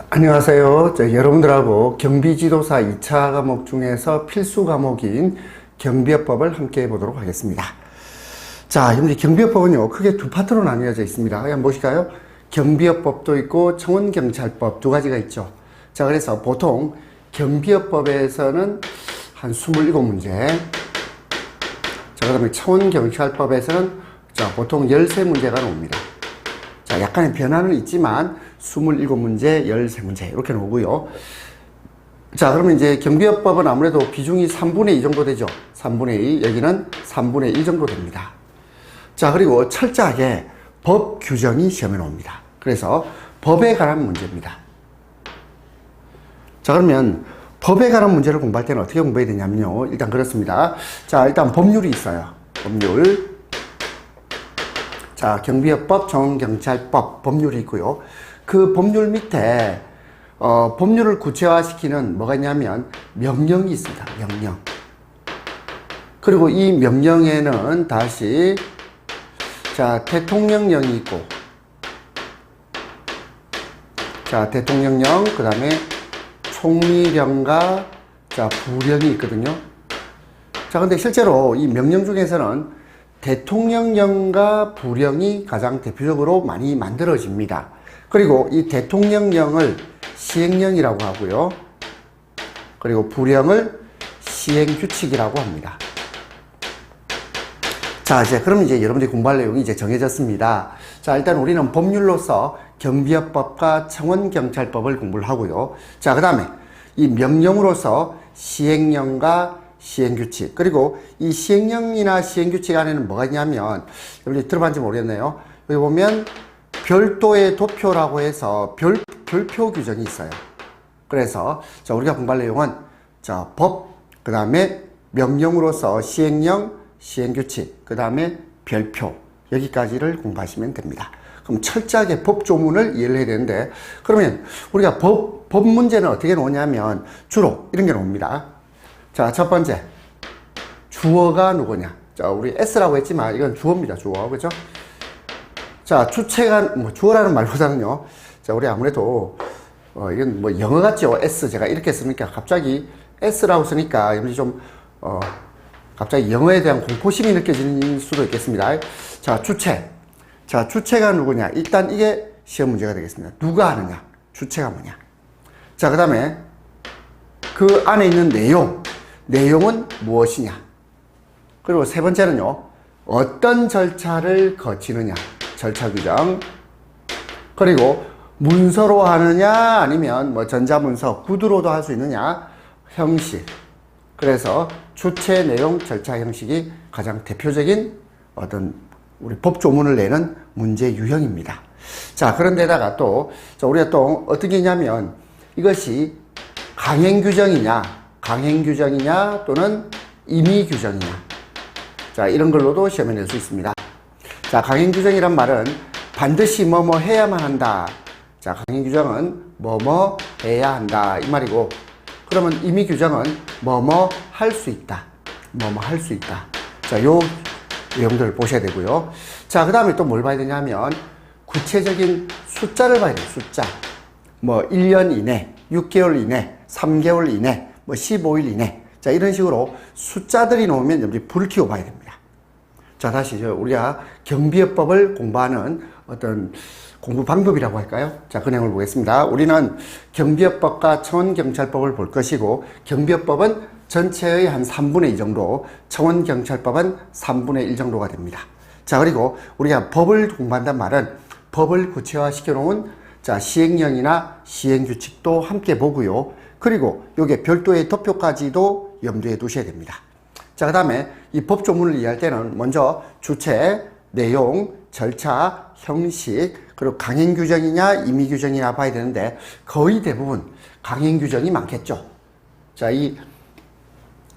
안녕하세요. 여러분들하고 경비지도사 2차 과목 중에서 필수 과목인 경비업법을 함께 해보도록 하겠습니다. 자, 현재 경비업법은요, 크게 두 파트로 나뉘어져 있습니다. 한번 보실까요? 경비업법도 있고 청원경찰법 두 가지가 있죠. 자, 그래서 보통 경비업법에서는 한 27문제, 자, 그 다음에 청원경찰법에서는 보통 13문제가 나옵니다. 자, 약간의 변화는 있지만 27문제, 13문제 이렇게 나오고요. 자, 그러면 이제 경비업법은 아무래도 비중이 3분의 2 정도 되죠. 3분의 2, 여기는 3분의 1 정도 됩니다. 자, 그리고 철저하게 법 규정이 시험에 나옵니다. 그래서 법에 관한 문제입니다. 자, 그러면 법에 관한 문제를 공부할 때는 어떻게 공부해야 되냐면요. 일단 그렇습니다. 자, 일단 법률이 있어요. 법률. 자, 경비업법, 청원경찰법 법률이 있고요. 그 법률 밑에 법률을 구체화시키는 뭐가 있냐면 명령이 있습니다. 명령. 그리고 이 명령에는 다시 자, 대통령령이 있고, 자, 대통령령, 그 다음에 총리령과 자, 부령이 있거든요. 자, 근데 실제로 이 명령 중에서는 대통령령과 부령이 가장 대표적으로 많이 만들어집니다. 그리고 이 대통령령을 시행령이라고 하고요. 그리고 부령을 시행규칙이라고 합니다. 자, 그럼 이제 여러분들이 공부할 내용이 이제 정해졌습니다. 자, 일단 우리는 법률로서 경비업법과 청원경찰법을 공부를 하고요. 자, 그 다음에 이 명령으로서 시행령과 시행규칙, 그리고 이 시행령이나 시행규칙 안에는 뭐가 있냐면, 여러분들 들어봤는지 모르겠네요. 여기 보면 별도의 도표라고 해서 별표 규정이 있어요. 그래서 자, 우리가 공부할 내용은 자, 법, 그 다음에 명령으로서 시행령, 시행규칙, 그 다음에 별표, 여기까지를 공부하시면 됩니다. 그럼 철저하게 법 조문을 이해를 해야 되는데, 그러면 우리가 법 문제는 어떻게 나오냐면 주로 이런 게 나옵니다. 자, 첫 번째, 주어가 누구냐? 자, 우리 S라고 했지만 이건 주어입니다. 주어, 그죠? 자, 주체가 주어라는 말보다는요. 자, 우리 아무래도 이건 뭐 영어 같죠? S 제가 이렇게 쓰니까 갑자기 S라고 쓰니까 여러분이 좀 갑자기 영어에 대한 공포심이 느껴지는 수도 있겠습니다. 자, 주체. 자, 주체가 누구냐? 일단 이게 시험 문제가 되겠습니다. 누가 하느냐? 주체가 뭐냐? 자, 그 다음에 그 안에 있는 내용은 무엇이냐? 그리고 세 번째는요, 어떤 절차를 거치느냐? 절차 규정. 그리고 문서로 하느냐, 아니면 뭐 전자문서, 구두로도 할 수 있느냐? 형식. 그래서 주체, 내용, 절차, 형식이 가장 대표적인 어떤 우리 법조문을 내는 문제 유형입니다. 자, 그런데다가 또, 우리가 또 어떻게 했냐면 이것이 강행규정이냐, 또는 임의규정이냐. 자, 이런 걸로도 시험에 낼 수 있습니다. 자, 강행규정이란 말은 반드시 뭐뭐 해야만 한다. 자, 강행규정은 뭐뭐 해야 한다. 이 말이고, 그러면 임의규정은 뭐뭐 할 수 있다. 자, 요 내용들을 보셔야 되고요. 자, 그 다음에 또 뭘 봐야 되냐면 구체적인 숫자를 봐야 돼요. 숫자. 뭐 1년 이내, 6개월 이내, 3개월 이내, 뭐 15일 이내. 자, 이런 식으로 숫자들이 나오면 여러분이 불을 켜고 봐야 됩니다. 자, 다시 우리가 경비업법을 공부하는 어떤 공부 방법이라고 할까요? 자, 그 내용을 보겠습니다. 우리는 경비업법과 청원경찰법을 볼 것이고, 경비업법은 전체의 한 3분의 2 정도, 청원경찰법은 3분의 1 정도가 됩니다. 자, 그리고 우리가 법을 공부한단 말은 법을 구체화시켜 놓은 자, 시행령이나 시행규칙도 함께 보고요. 그리고 요게 별도의 도표까지도 염두에 두셔야 됩니다. 자, 그 다음에 이 법조문을 이해할 때는 먼저 주체, 내용, 절차, 형식, 그리고 강행규정이냐 임의규정이냐 봐야 되는데 거의 대부분 강행규정이 많겠죠. 자, 이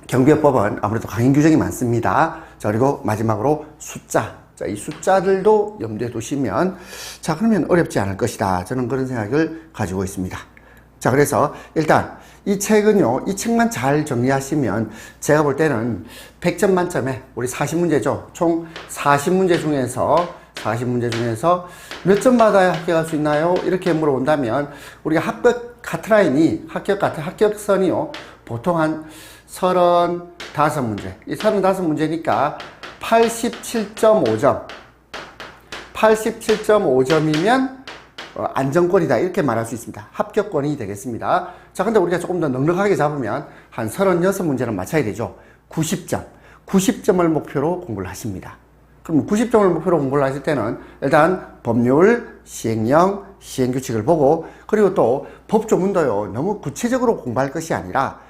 경비업법은 아무래도 강행규정이 많습니다. 자, 그리고 마지막으로 숫자. 자, 이 숫자들도 염두에 두시면 자, 그러면 어렵지 않을 것이다. 저는 그런 생각을 가지고 있습니다. 자, 그래서 일단 이 책은요, 이 책만 잘 정리하시면 제가 볼 때는 100점 만점에 우리 40문제죠. 총 40문제 중에서 40문제 중에서 몇 점 받아야 합격할 수 있나요? 이렇게 물어본다면 우리가 합격 카트라인이 합격선이요. 보통 한 35문제. 이 35문제니까 87.5점. 87.5점이면 안정권이다. 이렇게 말할 수 있습니다. 합격권이 되겠습니다. 자, 근데 우리가 조금 더 넉넉하게 잡으면 한 36문제는 맞춰야 되죠. 90점. 90점을 목표로 공부를 하십니다. 그럼 90점을 목표로 공부를 하실 때는 일단 법률, 시행령, 시행규칙을 보고, 그리고 또 법조문도요, 너무 구체적으로 공부할 것이 아니라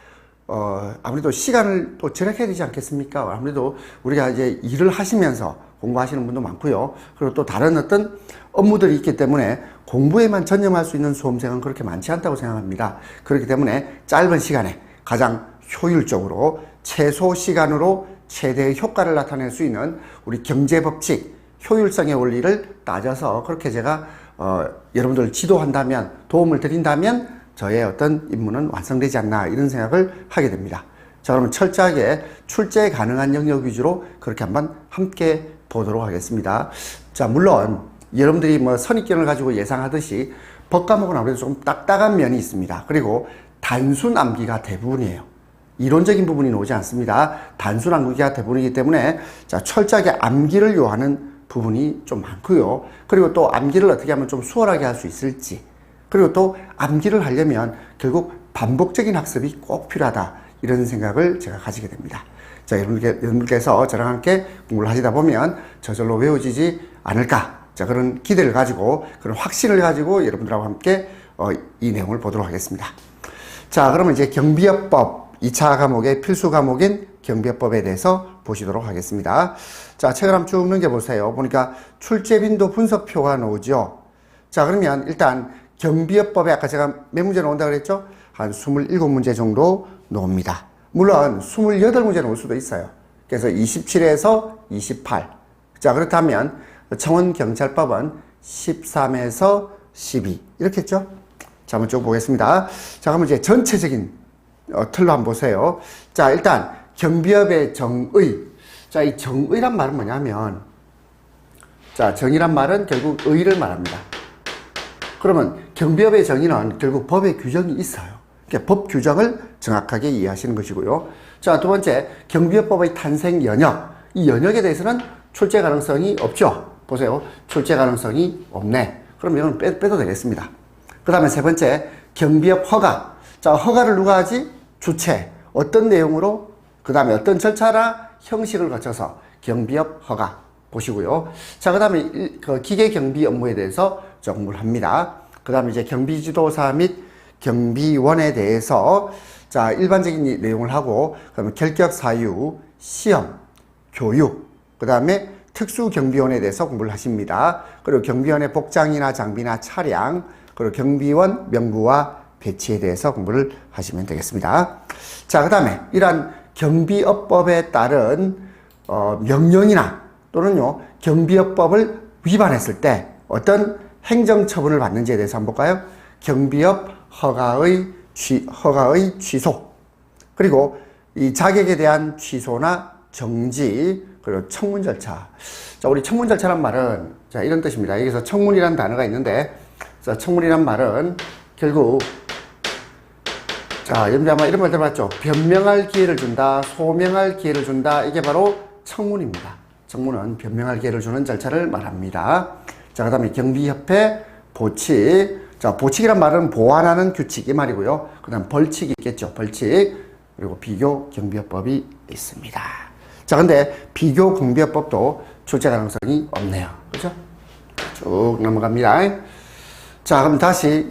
아무래도 시간을 또 절약해야 되지 않겠습니까? 아무래도 우리가 이제 일을 하시면서 공부하시는 분도 많고요. 그리고 또 다른 어떤 업무들이 있기 때문에 공부에만 전념할 수 있는 수험생은 그렇게 많지 않다고 생각합니다. 그렇기 때문에 짧은 시간에 가장 효율적으로 최소 시간으로 최대의 효과를 나타낼 수 있는 우리 경제법칙, 효율성의 원리를 따져서 그렇게 제가 여러분들 지도한다면, 도움을 드린다면 저의 어떤 임무는 완성되지 않나, 이런 생각을 하게 됩니다. 자, 그러면 철저하게 출제 가능한 영역 위주로 그렇게 한번 함께 보도록 하겠습니다. 자, 물론 여러분들이 뭐 선입견을 가지고 예상하듯이 법과목은 아무래도 좀 딱딱한 면이 있습니다. 그리고 단순 암기가 대부분이에요. 이론적인 부분이 나오지 않습니다. 단순 암기가 대부분이기 때문에 자, 철저하게 암기를 요하는 부분이 좀 많고요. 그리고 또 암기를 어떻게 하면 좀 수월하게 할 수 있을지, 그리고 또 암기를 하려면 결국 반복적인 학습이 꼭 필요하다, 이런 생각을 제가 가지게 됩니다. 자, 여러분께서 저랑 함께 공부를 하시다 보면 저절로 외워지지 않을까, 자, 그런 기대를 가지고, 그런 확신을 가지고 여러분들하고 함께 이 내용을 보도록 하겠습니다. 자, 그러면 이제 경비업법 2차 과목의 필수 과목인 경비업법에 대해서 보시도록 하겠습니다. 자, 책을 한번 쭉 넘겨보세요. 보니까 출제 빈도 분석표가 나오죠. 자, 그러면 일단 경비업법에 아까 제가 몇 문제 나온다고 그랬죠? 한 27문제 정도 나옵니다. 물론 28문제 나올 수도 있어요. 그래서 27에서 28. 자, 그렇다면 청원경찰법은 13에서 12. 이렇게 했죠? 자, 한번 쭉 보겠습니다. 자, 그러면 이제 전체적인 틀로 한번 보세요. 자, 일단 경비업의 정의. 자, 이 정의란 말은 뭐냐면, 자, 정의란 말은 결국 의를 말합니다. 그러면 경비업의 정의는 결국 법의 규정이 있어요. 그러니까 법 규정을 정확하게 이해하시는 것이고요. 자, 두 번째, 경비업법의 탄생 영역. 이 영역에 대해서는 출제 가능성이 없죠. 보세요. 출제 가능성이 없네. 그럼 이건 빼도 되겠습니다. 그 다음에 세 번째, 경비업 허가. 자, 허가를 누가 하지? 주체. 어떤 내용으로? 그 다음에 어떤 절차나 형식을 거쳐서 경비업 허가 보시고요. 자, 그 다음에 기계 경비 업무에 대해서 공부를 합니다. 그 다음에 이제 경비지도사 및 경비원에 대해서 자, 일반적인 내용을 하고, 그다음에 결격 사유, 시험, 교육, 그 다음에 특수경비원에 대해서 공부를 하십니다. 그리고 경비원의 복장이나 장비나 차량, 그리고 경비원 명부와 배치에 대해서 공부를 하시면 되겠습니다. 자, 그 다음에 이러한 경비업법에 따른 명령이나 또는요 경비업법을 위반했을 때 어떤 행정처분을 받는지에 대해서 한번 볼까요? 경비업 허가의 취소, 그리고 이 자격에 대한 취소나 정지, 그리고 청문 절차. 자, 우리 청문 절차란 말은 자, 이런 뜻입니다. 여기서 청문이라는 단어가 있는데, 자, 청문이란 말은 결국 자, 여러분들 아마 이런 말 들어봤죠? 변명할 기회를 준다, 소명할 기회를 준다. 이게 바로 청문입니다. 청문은 변명할 기회를 주는 절차를 말합니다. 자, 그 다음에 경비협회 보칙. 자, 보칙이란 말은 보완하는 규칙, 이 말이고요. 그 다음 벌칙이 있겠죠. 벌칙. 그리고 비교 경비업법이 있습니다. 자, 근데 비교 경비업법도 출제 가능성이 없네요. 그죠? 쭉 넘어갑니다. 자, 그럼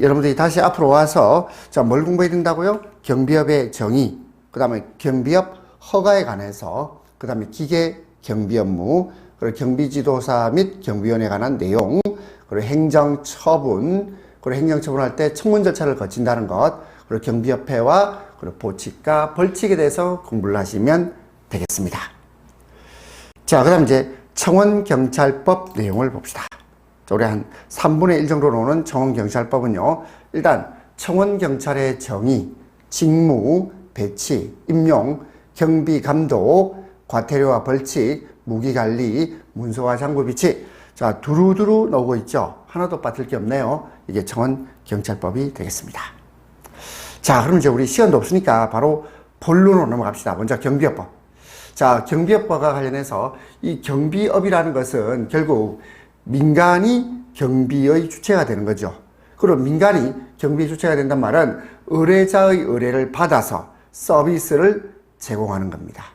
여러분들이 다시 앞으로 와서, 자, 뭘 공부해야 된다고요? 경비업의 정의, 그 다음에 경비업 허가에 관해서, 그 다음에 기계 경비 업무, 그리고 경비지도사 및 경비원에 관한 내용, 그리고 행정처분, 그리고 행정처분할 때 청문 절차를 거친다는 것, 그리고 경비협회와 그리고 보칙과 벌칙에 대해서 공부를 하시면 되겠습니다. 자, 그 다음 이제 청원경찰법 내용을 봅시다. 우리 한 3분의 1 정도 나오는 청원경찰법은요, 일단 청원경찰의 정의, 직무, 배치, 임용, 경비 감독, 과태료와 벌칙, 무기관리, 문서와 장부 비치. 자, 두루두루 나오고 있죠. 하나도 빠질 게 없네요. 이게 청원경찰법이 되겠습니다. 자, 그럼 이제 우리 시간도 없으니까 바로 본론으로 넘어갑시다. 먼저 경비업법. 자, 경비업법과 관련해서 이 경비업이라는 것은 결국 민간이 경비의 주체가 되는 거죠. 그리고 민간이 경비의 주체가 된단 말은 의뢰자의 의뢰를 받아서 서비스를 제공하는 겁니다.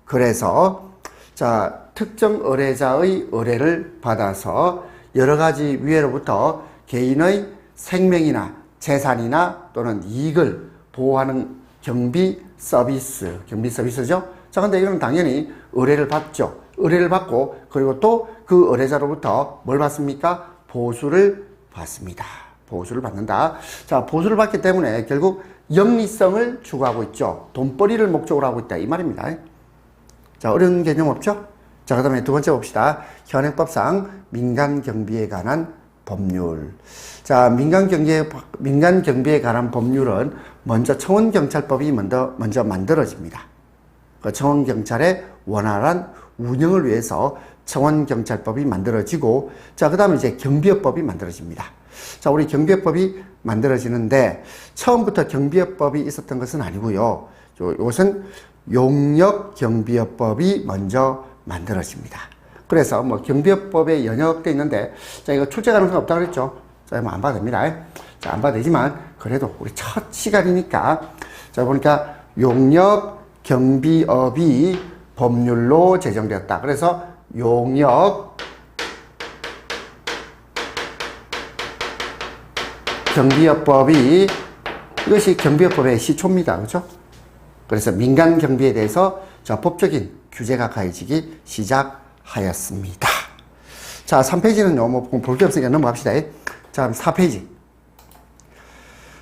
그래서 자, 특정 의뢰자의 의뢰를 받아서 여러 가지 위해로부터 개인의 생명이나 재산이나 또는 이익을 보호하는 경비 서비스죠. 자, 근데 이거는 당연히 의뢰를 받죠. 의뢰를 받고, 그리고 또 그 의뢰자로부터 뭘 받습니까? 보수를 받습니다. 보수를 받는다. 자, 보수를 받기 때문에 결국 영리성을 추구하고 있죠. 돈벌이를 목적으로 하고 있다. 이 말입니다. 자, 어려운 개념 없죠? 자, 그 다음에 두 번째 봅시다. 현행법상 민간경비에 관한 법률. 자, 민간경비에 관한 법률은 먼저 청원경찰법이 먼저 만들어집니다. 그 청원경찰의 원활한 운영을 위해서 청원경찰법이 만들어지고, 자, 그 다음에 이제 경비업법이 만들어집니다. 자, 우리 경비업법이 만들어지는데, 처음부터 경비업법이 있었던 것은 아니고요. 이것은 용역경비업법이 먼저 만들어집니다. 그래서 뭐 경비업법에 연역되어 있는데, 자, 이거 출제 가능성 없다고 그랬죠. 자, 뭐 안 봐도 됩니다. 자, 안 봐도 되지만, 그래도 우리 첫 시간이니까, 자, 보니까 용역경비업이 법률로 제정되었다. 그래서 용역경비업법이, 이것이 경비업법의 시초입니다. 그렇죠? 그래서 민간 경비에 대해서 법적인 규제가 가해지기 시작하였습니다. 자, 3페이지는요, 뭐 볼 게 없으니까 넘어갑시다. 자, 4페이지.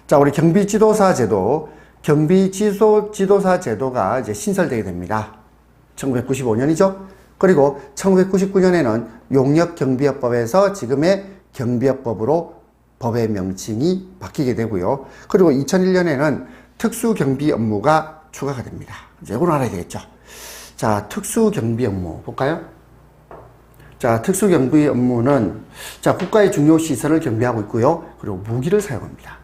자, 우리 경비지도사 제도, 경비지도사 제도가 이제 신설되게 됩니다. 1995년이죠. 그리고 1999년에는 용역경비업법에서 지금의 경비업법으로 법의 명칭이 바뀌게 되고요. 그리고 2001년에는 특수경비 업무가 추가가 됩니다. 이제 이걸 알아야 되겠죠. 자, 특수경비 업무 볼까요? 자, 특수경비 업무는 자, 국가의 중요 시설을 경비하고 있고요. 그리고 무기를 사용합니다.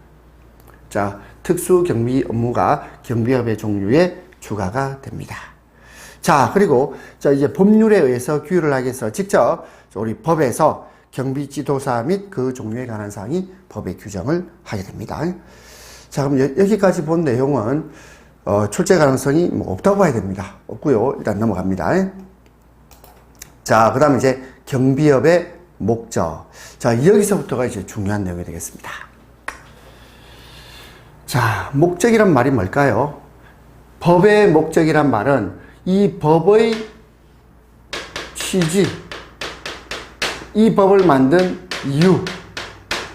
자, 특수경비 업무가 경비업의 종류에 추가가 됩니다. 자, 그리고 자, 이제 법률에 의해서 규율을 하기 위해서 직접 우리 법에서 경비지도사 및 그 종류에 관한 사항이 법에 규정을 하게 됩니다. 자, 그럼 여기까지 본 내용은 출제 가능성이 뭐 없다고 봐야 됩니다. 없고요. 일단 넘어갑니다. 자, 그 다음에 이제 경비업의 목적. 자, 여기서부터가 이제 중요한 내용이 되겠습니다. 자, 목적이란 말이 뭘까요? 법의 목적이란 말은 이 법의 취지, 이 법을 만든 이유,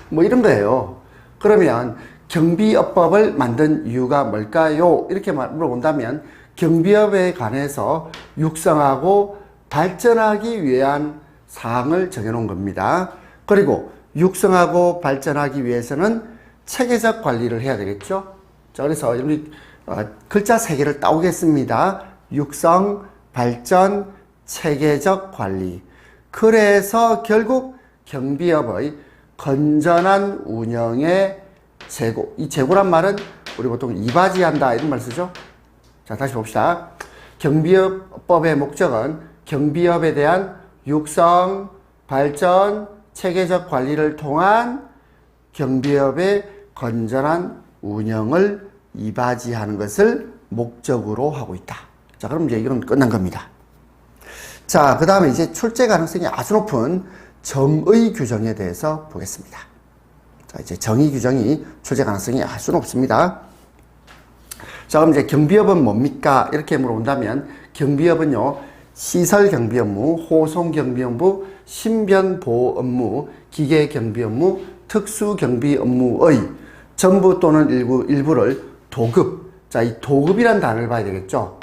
뭐 이런 거예요. 그러면 경비업법을 만든 이유가 뭘까요? 이렇게 물어본다면 경비업에 관해서 육성하고 발전하기 위한 사항을 정해놓은 겁니다. 그리고 육성하고 발전하기 위해서는 체계적 관리를 해야 되겠죠. 자, 그래서 우리 글자 3개를 따오겠습니다. 육성, 발전, 체계적 관리. 그래서 결국 경비업의 건전한 운영의 제고. 이 제고란 말은 우리 보통 이바지한다 이런 말 쓰죠. 자, 다시 봅시다. 경비업법의 목적은 경비업에 대한 육성, 발전, 체계적 관리를 통한 경비업의 건전한 운영을 이바지하는 것을 목적으로 하고 있다. 자, 그럼 이제 이건 끝난 겁니다. 자, 그 다음에 이제 출제 가능성이 아주 높은 정의 규정에 대해서 보겠습니다. 자, 이제 정의 규정이 출제 가능성이 아주 높습니다. 자, 그럼 이제 경비업은 뭡니까? 이렇게 물어본다면 경비업은요, 시설 경비 업무, 호송 경비 업무, 신변 보호 업무, 기계 경비 업무, 특수 경비 업무의 전부 또는 일부를 도급. 자, 이 도급이란 단어를 봐야 되겠죠.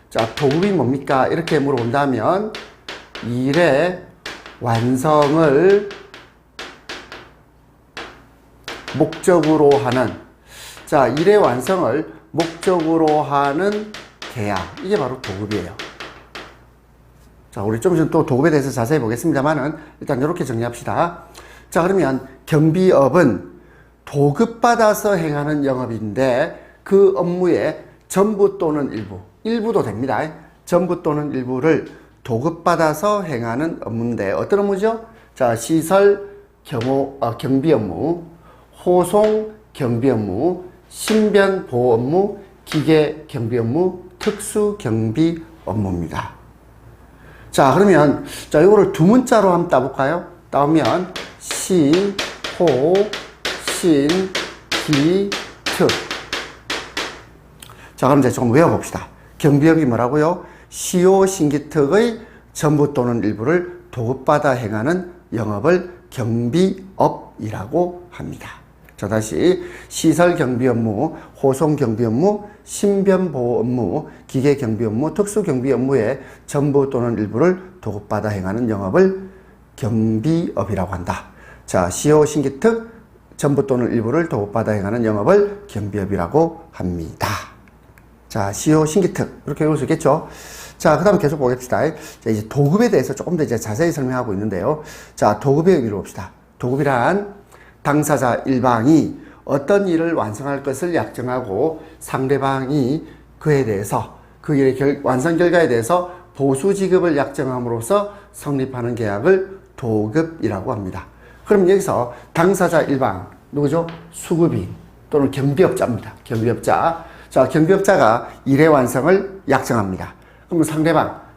자, 도급이 뭡니까? 이렇게 물어본다면 일의 완성을 목적으로 하는, 자, 일의 완성을 목적으로 하는 계약. 이게 바로 도급이에요. 자, 자, 우리 좀 있으면 또 도급에 대해서 자세히 보겠습니다만은 일단 이렇게 정리합시다. 자, 그러면 경비업은 도급받아서 행하는 영업인데 그 업무의 전부 또는 일부도 됩니다. 전부 또는 일부를 도급받아서 행하는 업무인데 어떤 업무죠? 자, 시설 경비 업무, 호송 경비 업무, 신변 보호 업무, 기계 경비 업무, 특수 경비 업무입니다. 자, 그러면 자, 이거를 두 문자로 한번 따볼까요? 따오면 시, 호, 신, 기, 특. 자, 그럼 이제 조금 외워봅시다. 경비업이 뭐라고요? 시호, 신기특의 전부 또는 일부를 도급받아 행하는 영업을 경비업이라고 합니다. 자, 다시 시설 경비 업무, 호송 경비 업무, 신변 보호 업무, 기계 경비 업무, 특수 경비 업무의 전부 또는 일부를 도급받아 행하는 영업을 경비업이라고 한다. 자, 시호, 신기특 전부 또는 일부를 도급받아 행하는 영업을 경비업이라고 합니다. 자, 시호, 신기특 이렇게 외울 수 있겠죠? 자, 그 다음에 계속 보겠습니다. 자, 이제 도급에 대해서 조금 더 이제 자세히 설명하고 있는데요. 자, 도급의 의미를 봅시다. 도급이란 당사자 일방이 어떤 일을 완성할 것을 약정하고 상대방이 그에 대해서 그 일의 완성 결과에 대해서 보수 지급을 약정함으로써 성립하는 계약을 도급이라고 합니다. 그럼 여기서 당사자 일방 누구죠? 수급인 또는 경비업자입니다. 경비업자. 자, 경비업자가 일의 완성을 약정합니다. 그럼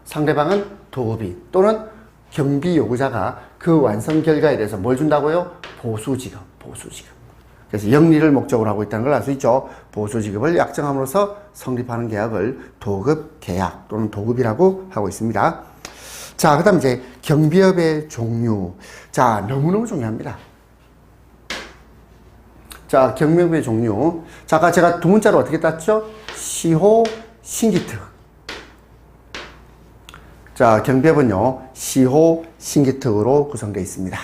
상대방은 도급인 또는 경비 요구자가 그 완성 결과에 대해서 뭘 준다고요? 보수지급. 그래서 영리를 목적으로 하고 있다는 걸 알 수 있죠. 보수지급을 약정함으로써 성립하는 계약을 도급 계약 또는 도급이라고 하고 있습니다. 자, 그 다음 이제 경비업의 종류. 자, 너무너무 중요합니다. 자, 경비업의 종류. 자, 아까 제가 두 문자로 어떻게 땄죠? 시호, 신기특. 자, 경비업은요, 시호, 신기특으로 구성되어 있습니다.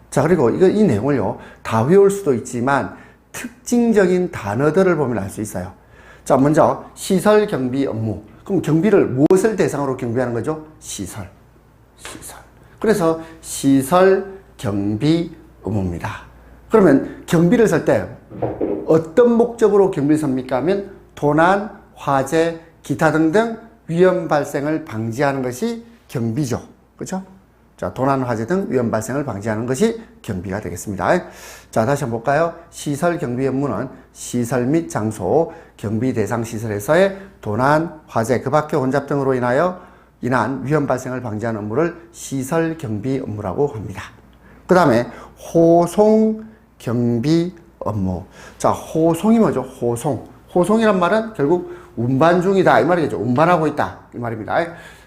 자, 그리고 이 내용을요, 다 외울 수도 있지만 특징적인 단어들을 보면 알 수 있어요. 자, 먼저 시설 경비 업무. 그럼 경비를 무엇을 대상으로 경비하는 거죠? 시설. 그래서 시설 경비 업무입니다. 그러면 경비를 설 때 어떤 목적으로 경비를 섭니까 하면 도난, 화재, 기타 등등 위험 발생을 방지하는 것이 경비죠. 그렇죠? 자, 도난, 화재 등 위험 발생을 방지하는 것이 경비가 되겠습니다. 자, 다시 한번 볼까요? 시설 경비 업무는 시설 및 장소, 경비 대상 시설에서의 도난, 화재, 그 밖의 혼잡 등으로 인한 위험 발생을 방지하는 업무를 시설 경비 업무라고 합니다. 그 다음에 호송 경비 업무. 자, 호송이 뭐죠? 호송이란 말은 결국 운반 중이다 이 말이겠죠. 운반하고 있다 이 말입니다.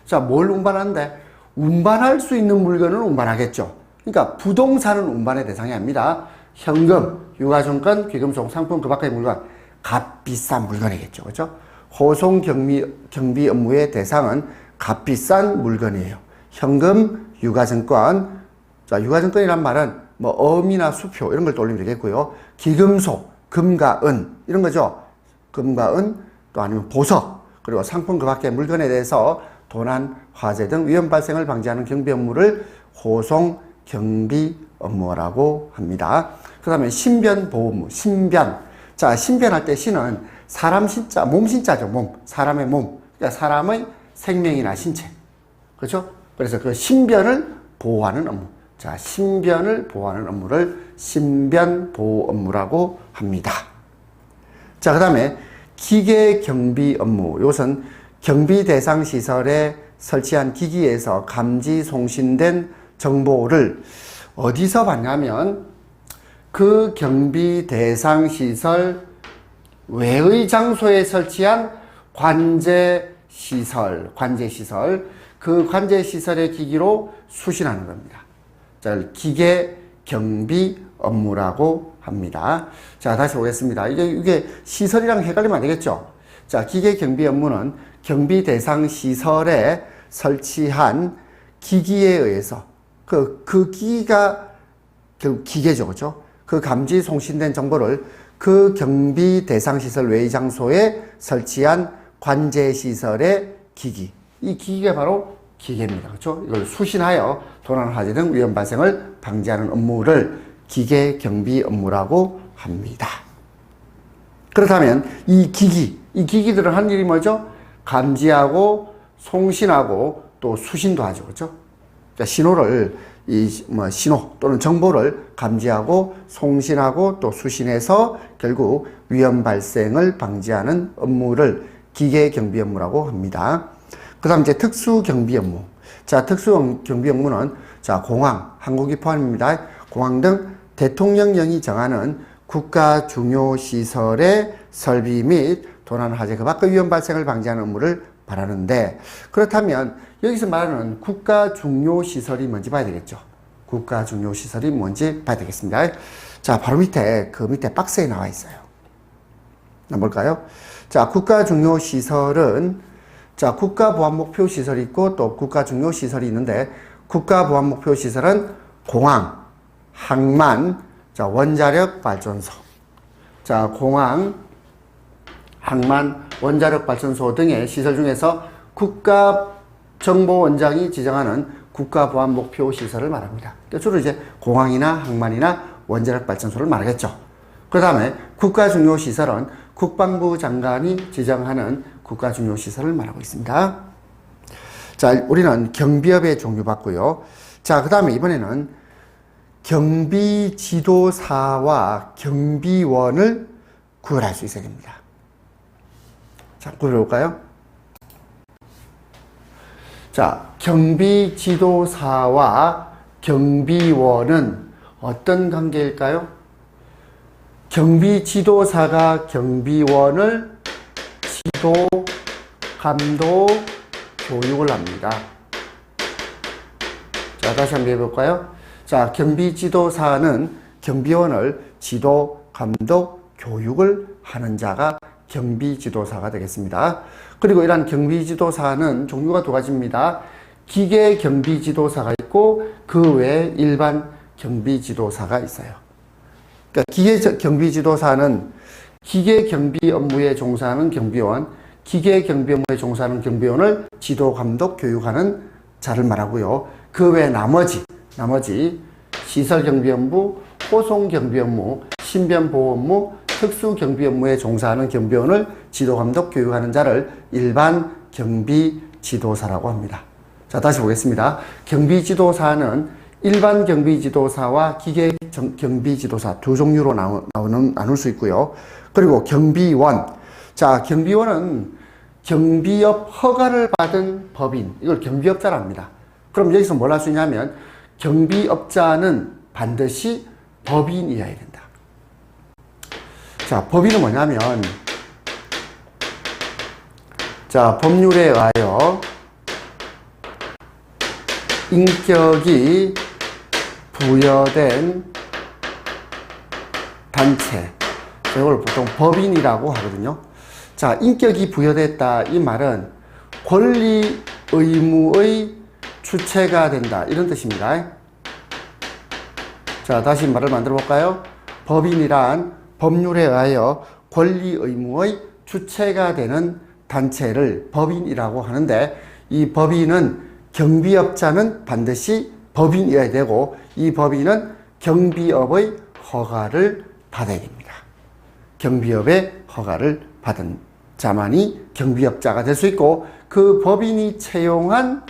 자, 뭘 운반하는데? 운반할 수 있는 물건을 운반하겠죠. 그러니까 부동산은 운반의 대상이 아닙니다. 현금, 유가증권, 귀금속, 상품, 그 밖의 물건, 값비싼 물건이겠죠. 그렇죠? 호송 경비 업무의 대상은 값비싼 물건이에요. 현금, 유가증권. 자, 유가증권이란 말은 뭐 어미나 수표 이런 걸 떠올리면 되겠고요. 기금속, 금과 은 이런 거죠. 금과 은, 또 아니면 보석, 그리고 상품 그 밖의 물건에 대해서 도난, 화재 등 위험 발생을 방지하는 경비 업무를 호송 경비 업무라고 합니다. 그 다음에 신변 보호 업무, 신변. 자, 신변할 때 신은 사람 신자, 몸 신자죠. 몸, 사람의 몸. 그러니까 사람의 생명이나 신체. 그렇죠? 그래서 그 신변을 보호하는 업무. 자, 신변을 보호하는 업무를 신변 보호 업무라고 합니다. 자, 그 다음에 기계 경비 업무. 이것은 경비 대상 시설에 설치한 기기에서 감지 송신된 정보를 어디서 받냐면 그 경비 대상 시설 외의 장소에 설치한 관제 시설, 그 관제 시설의 기기로 수신하는 겁니다. 자, 기계 경비 업무라고 합니다. 자, 다시 보겠습니다. 이게 시설이랑 헷갈리면 안 되겠죠? 자, 기계 경비 업무는 경비 대상 시설에 설치한 기기에 의해서 그 기기가 결국 기계죠. 그렇죠? 그 감지 송신된 정보를 그 경비 대상 시설 외의 장소에 설치한 관제 시설의 기기. 이 기기가 바로 기계입니다. 그렇죠? 이걸 수신하여 도난, 화재 등 위험 발생을 방지하는 업무를 기계 경비 업무라고 합니다. 그렇다면 이 기기들은 하는 일이 뭐죠? 감지하고 송신하고 또 수신도 하죠. 그렇죠? 그러니까 신호 또는 정보를 감지하고 송신하고 또 수신해서 결국 위험 발생을 방지하는 업무를 기계 경비 업무라고 합니다. 그 다음 이제 특수 경비 업무. 자, 특수 경비 업무는 자, 공항, 항공기 포함입니다. 공항 등 대통령령이 정하는 국가 중요 시설의 설비 및 도난, 화재, 그 밖의 위험 발생을 방지하는 업무를 말하는데, 그렇다면 여기서 말하는 국가 중요 시설이 뭔지 봐야 되겠죠. 국가 중요 시설이 뭔지 봐야 되겠습니다. 자, 바로 밑에 그 밑에 박스에 나와 있어요. 뭘까요? 자, 국가 중요 시설은 자, 국가 보안 목표 시설이 있고 또 국가 중요 시설이 있는데, 국가 보안 목표 시설은 공항, 항만, 자, 원자력 발전소. 자, 공항, 항만, 원자력 발전소 등의 시설 중에서 국가정보원장이 지정하는 국가보안 목표 시설을 말합니다. 주로 이제 공항이나 항만이나 원자력 발전소를 말하겠죠. 그 다음에 국가중요시설은 국방부 장관이 지정하는 국가중요시설을 말하고 있습니다. 자, 우리는 경비업의 종류 봤고요. 자, 그 다음에 이번에는 경비지도사와 경비원을 구별할 수 있어야 됩니다. 자, 구별해볼까요? 자, 경비지도사와 경비원은 어떤 관계일까요? 경비지도사가 경비원을 지도, 감독, 교육을 합니다. 자, 다시 한번 해볼까요? 자, 경비지도사는 경비원을 지도, 감독, 교육을 하는 자가 경비지도사가 되겠습니다. 그리고 이러한 경비지도사는 종류가 두 가지입니다. 기계 경비지도사가 있고 그 외에 일반 경비지도사가 있어요. 그러니까 기계 경비지도사는 기계 경비 업무에 종사하는 경비원, 기계 경비 업무에 종사하는 경비원을 지도, 감독, 교육하는 자를 말하고요. 그 외에 나머지 시설 경비 업무, 호송 경비 업무, 신변 보호 업무, 특수 경비 업무에 종사하는 경비원을 지도, 감독, 교육하는 자를 일반 경비 지도사라고 합니다. 자, 다시 보겠습니다. 경비지도사는 일반 경비지도사와 기계 경비지도사 두 종류로 나눌 수 있고요. 그리고 경비원. 자, 경비원은 경비업 허가를 받은 법인, 이걸 경비업자랍니다. 그럼 여기서 뭘 할 수 있냐면 경비업자는 반드시 법인이어야 된다. 자, 법인은 뭐냐면 자, 법률에 의하여 인격이 부여된 단체, 이걸 보통 법인이라고 하거든요. 자, 인격이 부여됐다, 이 말은 권리, 의무의 주체가 된다, 이런 뜻입니다. 자, 다시 말을 만들어 볼까요? 법인이란 법률에 의하여 권리, 의무의 주체가 되는 단체를 법인이라고 하는데, 이 법인은 경비업자는 반드시 법인이어야 되고, 이 법인은 경비업의 허가를 받아야 됩니다. 경비업의 허가를 받은 자만이 경비업자가 될 수 있고, 그 법인이 채용한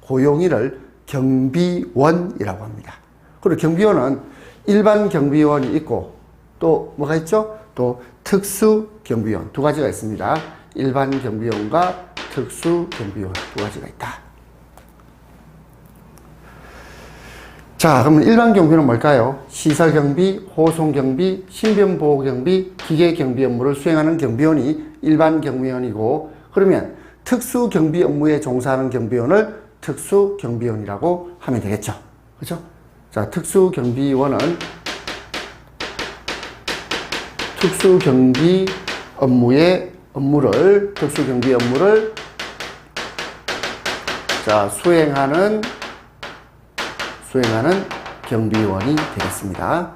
고용인을 경비원이라고 합니다. 그리고 경비원은 일반 경비원이 있고 또 뭐가 있죠? 또 특수 경비원 두 가지가 있습니다. 일반 경비원과 특수 경비원 두 가지가 있다. 자, 그러면 일반 경비는 뭘까요? 시설 경비, 호송 경비, 신변 보호 경비, 기계 경비 업무를 수행하는 경비원이 일반 경비원이고, 그러면 특수 경비 업무에 종사하는 경비원을 특수 경비원이라고 하면 되겠죠. 그렇죠? 자, 특수 경비원은 특수 경비 업무를 자, 수행하는 경비원이 되겠습니다.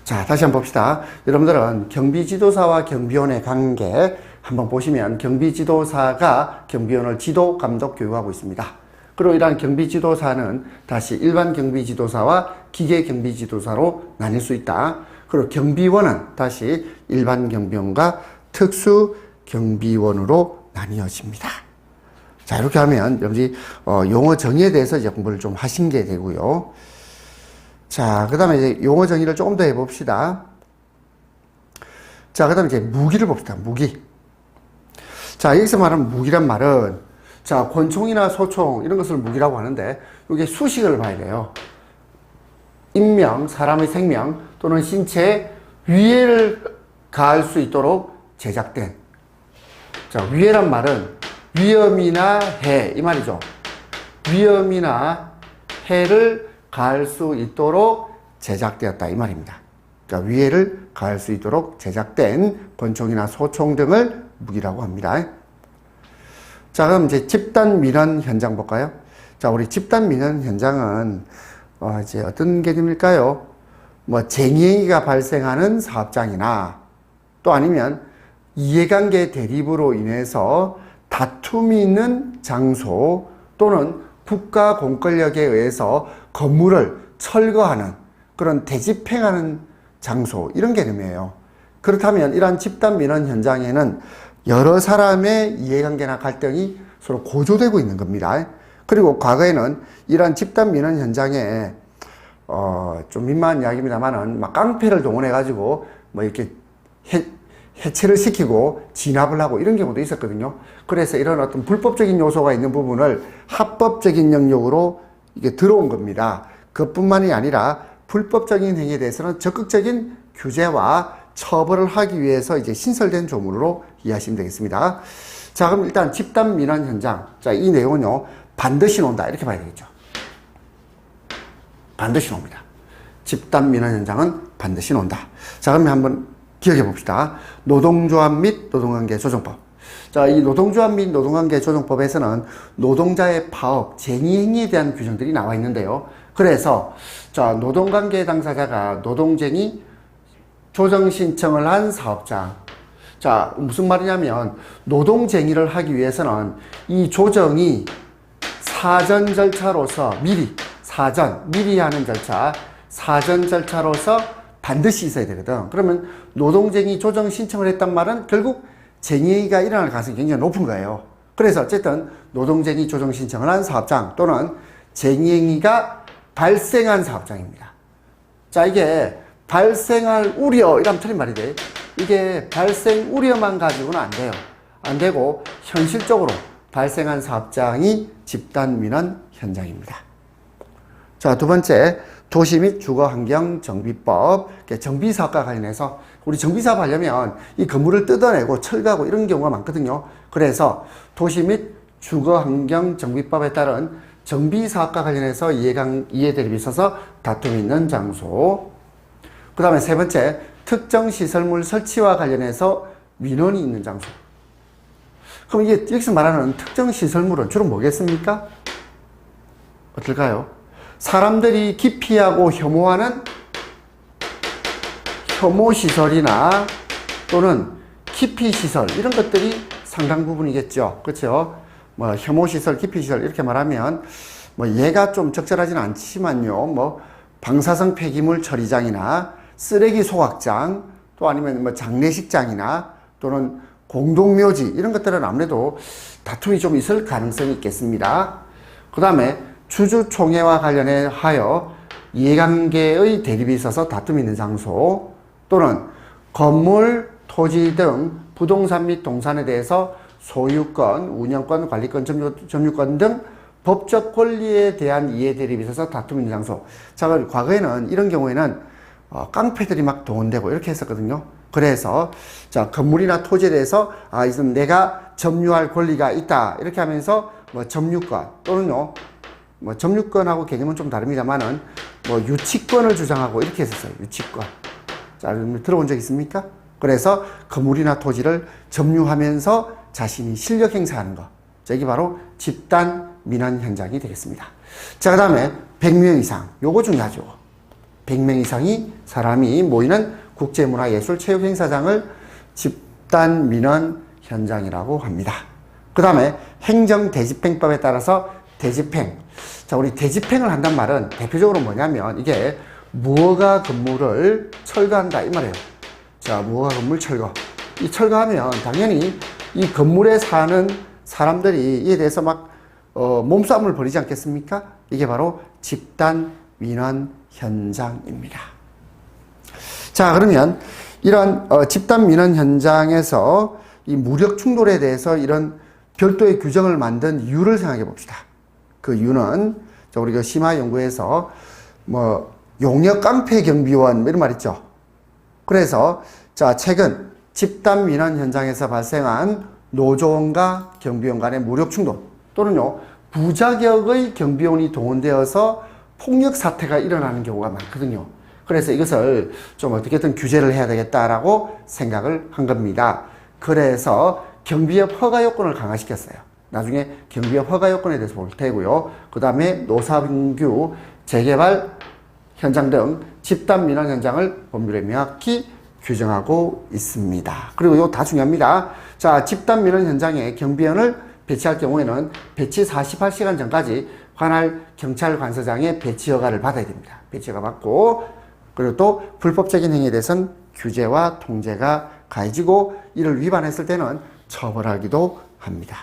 자, 다시 한번 봅시다. 여러분들은 경비지도사와 경비원의 관계 한번 보시면 경비지도사가 경비원을 지도, 감독, 교육하고 있습니다. 그리고 이러한 경비지도사는 다시 일반 경비지도사와 기계 경비지도사로 나뉠 수 있다. 그리고 경비원은 다시 일반 경비원과 특수 경비원으로 나뉘어집니다. 자, 이렇게 하면 여러분들이 용어 정의에 대해서 이제 공부를 좀 하신 게 되고요. 자, 그 다음에 이제 용어 정의를 조금 더 해봅시다. 자, 그 다음에 이제 무기를 봅시다. 무기. 자, 여기서 말하는 무기란 말은, 자, 권총이나 소총, 이런 것을 무기라고 하는데, 이게 수식을 봐야 돼요. 인명, 사람의 생명, 또는 신체에 위해를 가할 수 있도록 제작된. 자, 위해란 말은 위험이나 해, 이 말이죠. 위험이나 해를 가할 수 있도록 제작되었다, 이 말입니다. 그러니까 위해를 가할 수 있도록 제작된 권총이나 소총 등을 무기라고 합니다. 자, 그럼 이제 집단 민원 현장 볼까요? 자, 우리 집단 민원 현장은 이제 어떤 개념일까요? 뭐 쟁의가 발생하는 사업장이나 또 아니면 이해관계 대립으로 인해서 다툼이 있는 장소 또는 국가 공권력에 의해서 건물을 철거하는 그런 대집행하는 장소, 이런 개념이에요. 그렇다면 이러한 집단 민원 현장에는 여러 사람의 이해관계나 갈등이 서로 고조되고 있는 겁니다. 그리고 과거에는 이러한 집단 민원 현장에 좀 민망한 이야기입니다만은 막 깡패를 동원해가지고 뭐 이렇게 해체를 시키고 진압을 하고 이런 경우도 있었거든요. 그래서 이런 어떤 불법적인 요소가 있는 부분을 합법적인 영역으로 이게 들어온 겁니다. 그뿐만이 아니라 불법적인 행위에 대해서는 적극적인 규제와 처벌을 하기 위해서 이제 신설된 조문으로 이해하시면 되겠습니다. 자, 그럼 일단 집단 민원 현장. 자, 이 내용은요, 반드시 논다. 이렇게 봐야 되겠죠. 반드시 놉니다. 집단 민원 현장은 반드시 논다. 자, 그러면 한번 기억해 봅시다. 노동조합 및 노동관계 조정법. 자, 이 노동조합 및 노동관계 조정법에서는 노동자의 파업, 쟁의 행위에 대한 규정들이 나와 있는데요. 그래서 자, 노동관계 당사자가 노동쟁의 조정 신청을 한 사업장. 자, 무슨 말이냐면 노동쟁의를 하기 위해서는 이 조정이 사전 절차로서 미리 하는 절차, 사전 절차로서 반드시 있어야 되거든. 그러면 노동쟁의 조정 신청을 했단 말은 결국 쟁의가 일어날 가능성이 굉장히 높은 거예요. 그래서 어쨌든 노동쟁의 조정 신청을 한 사업장 또는 쟁의행위가 발생한 사업장입니다. 자, 이게 발생할 우려, 이러면 틀린 말이 돼. 이게 발생 우려만 가지고는 안 돼요. 안 되고 현실적으로 발생한 사업장이 집단 민원 현장입니다. 자, 두 번째, 도시 및 주거환경정비법. 정비사업과 관련해서 우리 정비사업 하려면 이 건물을 뜯어내고 철거하고 이런 경우가 많거든요. 그래서 도시 및 주거환경정비법에 따른 정비사업과 관련해서 이해대립이 있어서 다툼이 있는 장소. 그 다음에 세 번째, 특정 시설물 설치와 관련해서 민원이 있는 장소. 그럼 이게 여기서 말하는 특정 시설물은 주로 뭐겠습니까? 어떨까요? 사람들이 기피하고 혐오하는 혐오시설이나 또는 기피시설, 이런 것들이 상당 부분이겠죠. 그렇죠? 뭐 혐오시설, 기피시설 이렇게 말하면 뭐 얘가 좀 적절하지는 않지만요. 뭐 방사성 폐기물 처리장이나 쓰레기 소각장, 또 아니면 뭐 장례식장이나 또는 공동묘지, 이런 것들은 아무래도 다툼이 좀 있을 가능성이 있겠습니다. 그 다음에 주주총회와 관련하여 이해관계의 대립이 있어서 다툼이 있는 장소, 또는 건물, 토지 등 부동산 및 동산에 대해서 소유권, 운영권, 관리권, 점유권 등 법적 권리에 대한 이해 대립이 있어서 다툼이 있는 장소. 자, 과거에는 이런 경우에는 깡패들이 막 동원되고 이렇게 했었거든요. 그래서 자, 건물이나 토지에 대해서 이건 내가 점유할 권리가 있다, 이렇게 하면서 뭐 점유권 또는요, 뭐 점유권하고 개념은 좀 다릅니다만은 뭐 유치권을 주장하고 이렇게 했었어요. 유치권. 자, 들어본 적 있습니까? 그래서 건물이나 토지를 점유하면서 자신이 실력 행사하는 거. 자, 이게 바로 집단 민원 현장이 되겠습니다. 자, 그 다음에 100명 이상. 요거 중요하죠. 100명 이상이 사람이 모이는 국제문화예술체육행사장을 집단 민원 현장이라고 합니다. 그 다음에 행정대집행법에 따라서 대집행. 자, 우리 대집행을 한단 말은 대표적으로 뭐냐면 이게 무허가 건물을 철거한다 이 말이에요. 자, 무허가 건물 철거. 이 철거하면 당연히 이 건물에 사는 사람들이 이에 대해서 막 몸싸움을 벌이지 않겠습니까? 이게 바로 집단 민원 현장입니다. 자, 그러면 이런 집단 민원 현장에서 이 무력 충돌에 대해서 이런 별도의 규정을 만든 이유를 생각해 봅시다. 그 이유는 우리가 심화연구에서 뭐 용역 깡패 경비원 이런 말 있죠. 그래서 자, 최근 집단 민원 현장에서 발생한 노조원과 경비원 간의 무력 충돌 또는요 부자격의 경비원이 동원되어서 폭력 사태가 일어나는 경우가 많거든요. 그래서 이것을 좀 어떻게든 규제를 해야 되겠다라고 생각을 한 겁니다. 그래서 경비업 허가 요건을 강화시켰어요. 나중에 경비업 허가 요건에 대해서 볼 테고요. 그 다음에 노사분규, 재개발 현장 등 집단 민원 현장을 법률에 명확히 규정하고 있습니다. 그리고 이거 다 중요합니다. 자, 집단 민원 현장에 경비원을 배치할 경우에는 배치 48시간 전까지 관할 경찰 관서장의 배치 허가를 받아야 됩니다. 배치 허가 받고, 그리고 또 불법적인 행위에 대해서는 규제와 통제가 가해지고 이를 위반했을 때는 처벌하기도 합니다.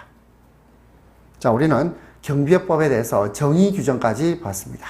자, 우리는 경비업법에 대해서 정의 규정까지 봤습니다.